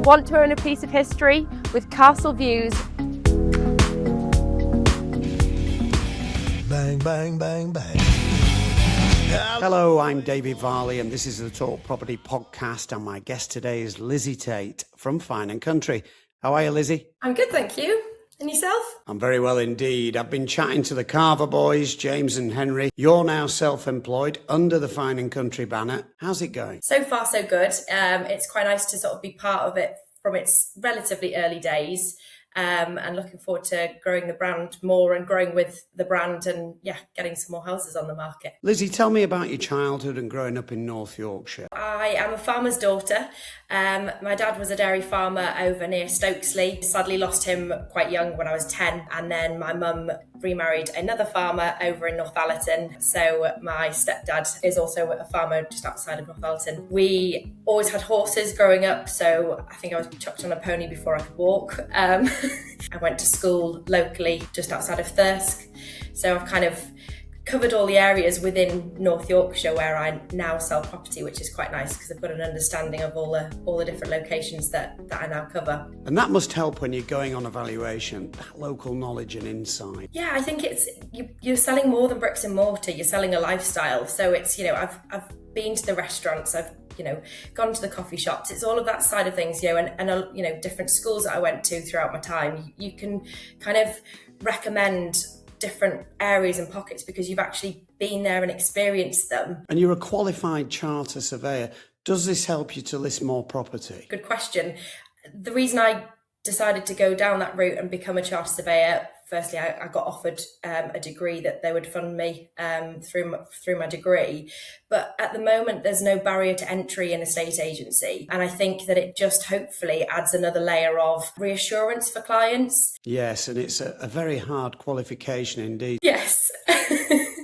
Want to own a piece of history with castle views? Bang, bang, bang, bang. Hello, I'm David Varley and this is the Talk Property Podcast, and my guest today is Lizzy Tate from Fine & Country. How are you, Lizzy? I'm good, thank you. And yourself? I'm very well indeed. I've been chatting to the Carver boys, James and Henry. You're now self-employed under the Fine & Country banner. How's it going? So far, so good. It's quite nice to sort of be part of it from its relatively early days. And looking forward to growing the brand more and growing with the brand and, getting some more houses on the market. Lizzy, tell me about your childhood and growing up in North Yorkshire. I am a farmer's daughter. My dad was a dairy farmer over near Stokesley. Sadly lost him quite young when I was 10. And then my mum remarried another farmer over in Northallerton. So my stepdad is also a farmer just outside of Northallerton. We always had horses growing up. So I think I was chucked on a pony before I could walk. I went to school locally just outside of Thirsk. So I've kind of covered all the areas within North Yorkshire where I now sell property, which is quite nice because I've got an understanding of all the different locations that I now cover. And that must help when you're going on a valuation, that local knowledge and insight. Yeah, I think you're selling more than bricks and mortar. You're selling a lifestyle. So it's, I've been to the restaurants, I've gone to the coffee shops. It's all of that side of things, and different schools that I went to throughout my time. You can kind of recommend different areas and pockets because you've actually been there and experienced them. And you're a qualified charter surveyor. Does this help you to list more property? Good question. The reason I decided to go down that route and become a charter surveyor, firstly, I got offered a degree that they would fund me through my degree. But at the moment, there's no barrier to entry in a estate agency. And I think that it just hopefully adds another layer of reassurance for clients. Yes, and it's a very hard qualification indeed. Yes.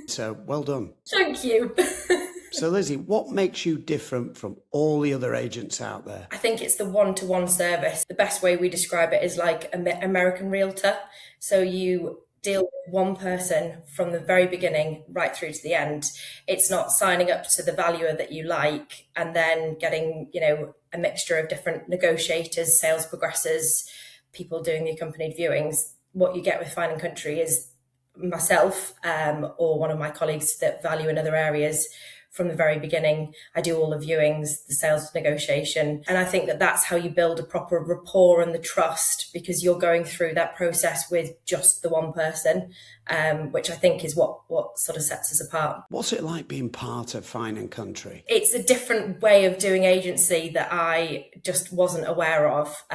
So well done. Thank you. So Lizzy, what makes you different from all the other agents out there? I think it's the one-to-one service. The best way we describe it is like an American realtor. So you deal with one person from the very beginning right through to the end. It's not signing up to the valuer that you like and then getting, a mixture of different negotiators, sales progressors, people doing the accompanied viewings. What you get with Fine & Country is myself or one of my colleagues that value in other areas. From the very beginning, I do all the viewings, the sales negotiation. And I think that that's how you build a proper rapport and the trust, because you're going through that process with just the one person, which I think is what sort of sets us apart. What's it like being part of Fine & Country? It's a different way of doing agency that I just wasn't aware of.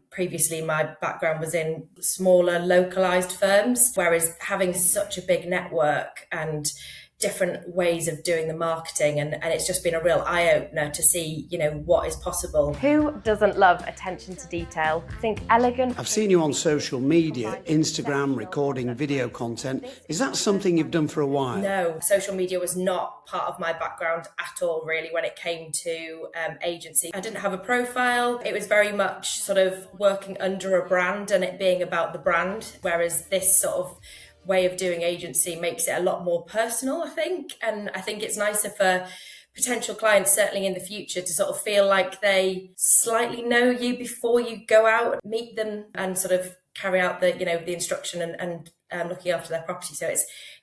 Previously, my background was in smaller localised firms, whereas having such a big network and different ways of doing the marketing and it's just been a real eye-opener to see what is possible. Who doesn't love attention to detail? Think elegant. I've seen you on social media, Instagram, recording video content. Is that something you've done for a while? No, social media was not part of my background at all really when it came to agency. I didn't have a profile. It was very much sort of working under a brand and it being about the brand, whereas this sort of way of doing agency makes it a lot more personal, I think. And I think it's nicer for potential clients, certainly in the future, to sort of feel like they slightly know you before you go out, meet them and sort of carry out the instruction and looking after their property. So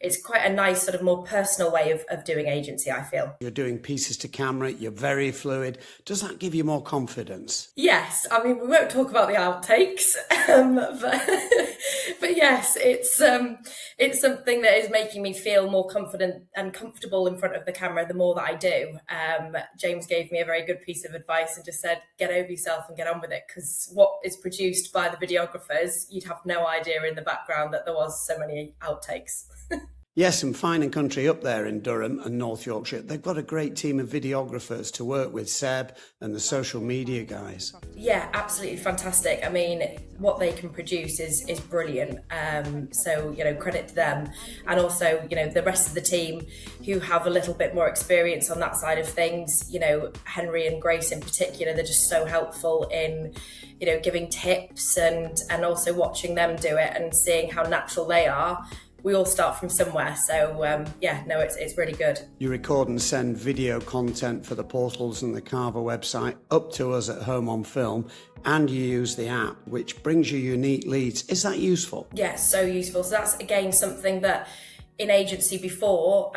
it's quite a nice sort of more personal way of doing agency, I feel. You're doing pieces to camera, you're very fluid. Does that give you more confidence? Yes, I mean, we won't talk about the outtakes, but yes, it's something that is making me feel more confident and comfortable in front of the camera the more that I do. James gave me a very good piece of advice and just said, get over yourself and get on with it, because what is produced by the videographers, you'd have no idea in the background that there was so many outtakes. Yes, and Fine & Country up there in Durham and North Yorkshire, they've got a great team of videographers to work with, Seb and the social media guys. Yeah, absolutely fantastic. I mean, what they can produce is brilliant. So, credit to them. And also, the rest of the team who have a little bit more experience on that side of things, Henry and Grace in particular, they're just so helpful in, giving tips and also watching them do it and seeing how natural they are. We all start from somewhere, so it's really good. You record and send video content for the portals and the Carver website up to us at HomeOnFilm, and you use the app, which brings you unique leads. Is that useful? Yeah, so useful. So that's, again, something that in agency before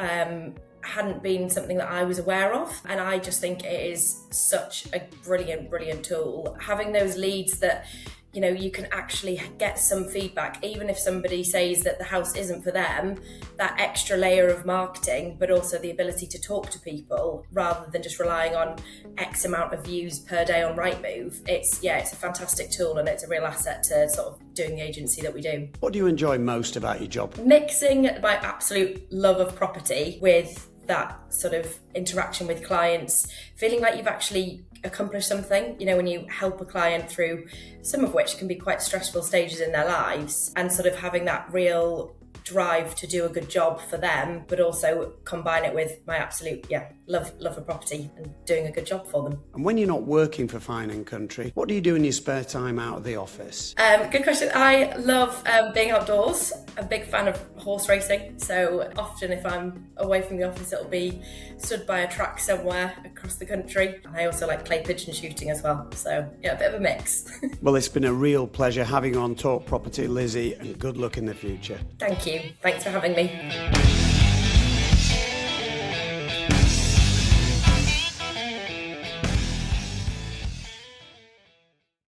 hadn't been something that I was aware of. And I just think it is such a brilliant tool. Having those leads that, you know, you can actually get some feedback, even if somebody says that the house isn't for them, that extra layer of marketing, but also the ability to talk to people rather than just relying on X amount of views per day on Rightmove. It's a fantastic tool, and it's a real asset to sort of doing the agency that we do. What do you enjoy most about your job? Mixing my absolute love of property with that sort of interaction with clients, feeling like you've actually accomplished something, you know, when you help a client through some of which can be quite stressful stages in their lives, and sort of having that real drive to do a good job for them, but also combine it with my absolute love of property and doing a good job for them. And when you're not working for Fine and Country, what do you do in your spare time out of the office? Good question. I love being outdoors. I'm a big fan of horse racing, so often if I'm away from the office, it'll be stood by a track somewhere across the country. And I also like clay pigeon shooting as well, so yeah, a bit of a mix. Well, it's been a real pleasure having you on Talk Property, Lizzy, and good luck in the future. Thank you. Thanks for having me.